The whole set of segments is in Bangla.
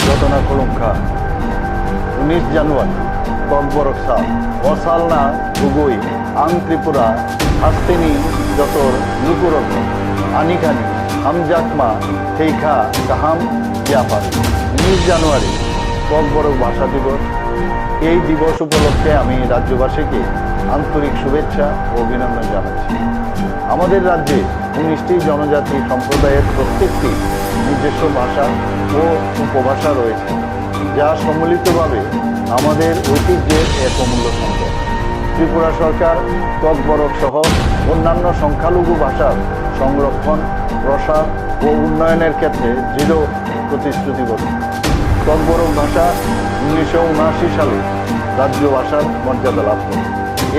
যতনা কলঙ্কা 19 জানুয়ারি ককবরক সাল অসালনা গুগুই আং ত্রিপুরা হাস্তিনী যতর লুকুরগ্ন আনিকানি হামজাকমা থেইখা কাহাম ইয়াপারি 19 জানুয়ারি ককবরক ভাষা দিবস। এই দিবস উপলক্ষে আমি রাজ্যবাসীকে আন্তরিক শুভেচ্ছা ও অভিনন্দন জানাচ্ছি। আমাদের রাজ্যে 19টি জনজাতি সম্প্রদায়ের প্রত্যেকটি নিজস্ব ভাষা ও উপভাষা রয়েছে, যা সম্মিলিতভাবে আমাদের ঐতিহ্যের এক অমূল্য সম্পদ। ত্রিপুরা সরকার ককবরক সহ অন্যান্য সংখ্যালঘু ভাষার সংরক্ষণ, প্রসার ও উন্নয়নের ক্ষেত্রে দৃঢ় প্রতিশ্রুতিবদ্ধ। ককবরক ভাষা 1979 সালে রাজ্য ভাষার মর্যাদা লাভ করে।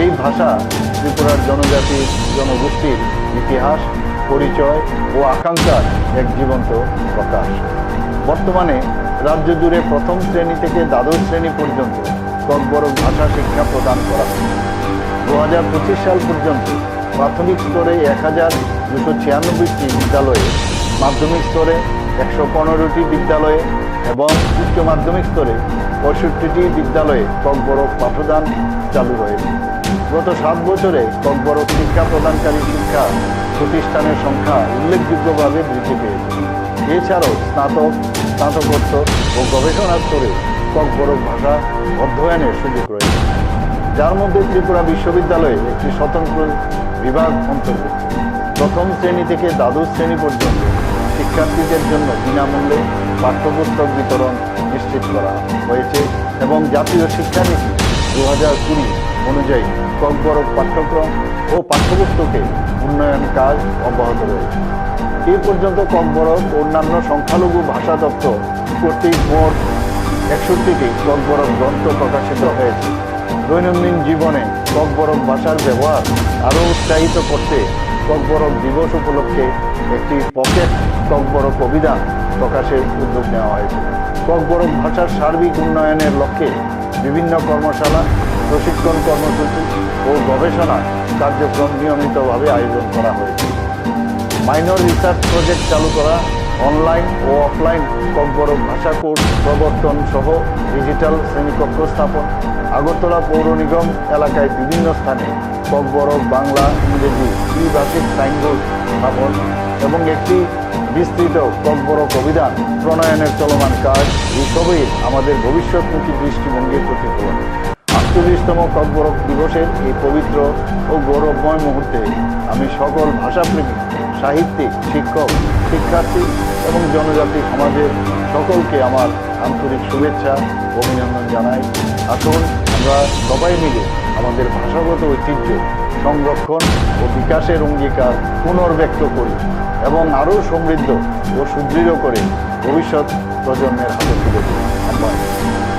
এই ভাষা ত্রিপুরার জনজাতি জনগোষ্ঠীর ইতিহাস, পরিচয় ও আকাঙ্ক্ষার এক জীবন্ত প্রকাশ। বর্তমানে রাজ্য জুড়ে প্রথম শ্রেণী থেকে দ্বাদশ শ্রেণী পর্যন্ত ককবরক ভাষা শিক্ষা প্রদান করা হয়। 2025 সাল পর্যন্ত প্রাথমিক স্তরে 1296টি বিদ্যালয়ে, মাধ্যমিক স্তরে 115টি বিদ্যালয়ে এবং উচ্চ মাধ্যমিক স্তরে 65টি বিদ্যালয়ে ককবরক পাঠদান চালু রয়েছে। গত 7 বছরে ককবরক শিক্ষা প্রদানকারী শিক্ষা প্রতিষ্ঠানের সংখ্যা উল্লেখযোগ্যভাবে বৃদ্ধি পেয়েছে। এছাড়াও স্নাতক, স্নাতকোত্তর ও গবেষণা স্তরে ককবরক ভাষা অধ্যয়নের সুযোগ রয়েছে, যার মধ্যে ত্রিপুরা বিশ্ববিদ্যালয়ে একটি স্বতন্ত্র বিভাগ অন্তর্ভুক্ত। প্রথম শ্রেণী থেকে দ্বাদশ শ্রেণী পর্যন্ত শিক্ষার্থীদের জন্য বিনামূল্যে পাঠ্যপুস্তক বিতরণ নিশ্চিত করা হয়েছে এবং জাতীয় শিক্ষানীতি 2020 অনুযায়ী ককবরক পাঠ্যক্রম ও পাঠ্যপুস্তকে উন্নয়ন কাজ অব্যাহত রয়েছে। এ পর্যন্ত ককবরক অন্যান্য সংখ্যালঘু ভাষা দপ্তর কর্তৃক মোট 61টি ককবরক গ্রন্থ প্রকাশিত হয়েছে। দৈনন্দিন জীবনে ককবরক ভাষার ব্যবহার আরও উৎসাহিত করতে ককবরক দিবস উপলক্ষে একটি পকেট ককবরক অভিধান প্রকাশের উদ্যোগ নেওয়া হয়েছে। ককবরক ভাষার সার্বিক উন্নয়নের লক্ষ্যে বিভিন্ন কর্মশালা, প্রশিক্ষণ কর্মসূচি ও গবেষণা কার্যক্রম নিয়মিতভাবে আয়োজন করা হয়েছে। মাইনর রিসার্চ প্রজেক্ট চালু করা, অনলাইন ও অফলাইন ককবরক ভাষা কোর্স প্রবর্তন সহ ডিজিটাল শ্রেণীকক্ষ স্থাপন, আগরতলা পৌর নিগম এলাকায় বিভিন্ন স্থানে ককবরক বাংলা, ইংরেজি ত্রিভাষিক সাইনবোর্ড স্থাপন এবং একটি বিস্তৃত ককবরক অভিধান প্রণয়নের চলমান কাজ, এইসবই আমাদের ভবিষ্যৎমুখী দৃষ্টিভঙ্গির প্রতিফলন। 48তম ককবরক দিবসের এই পবিত্র ও গৌরবময় মুহূর্তে আমি সকল ভাষাপ্রেমী, সাহিত্যিক, শিক্ষক, শিক্ষার্থী এবং জনজাতি সমাজের সকলকে আমার আন্তরিক শুভেচ্ছা ও অভিনন্দন জানাই। আসুন আমরা সবাই মিলে আমাদের ভাষাগত ঐতিহ্য সংরক্ষণ ও বিকাশের অঙ্গীকার পুনর্ব্যক্ত করি এবং আরও সমৃদ্ধ ও সুদৃঢ় করে ভবিষ্যৎ প্রজন্মের হাতে তুলে দিই।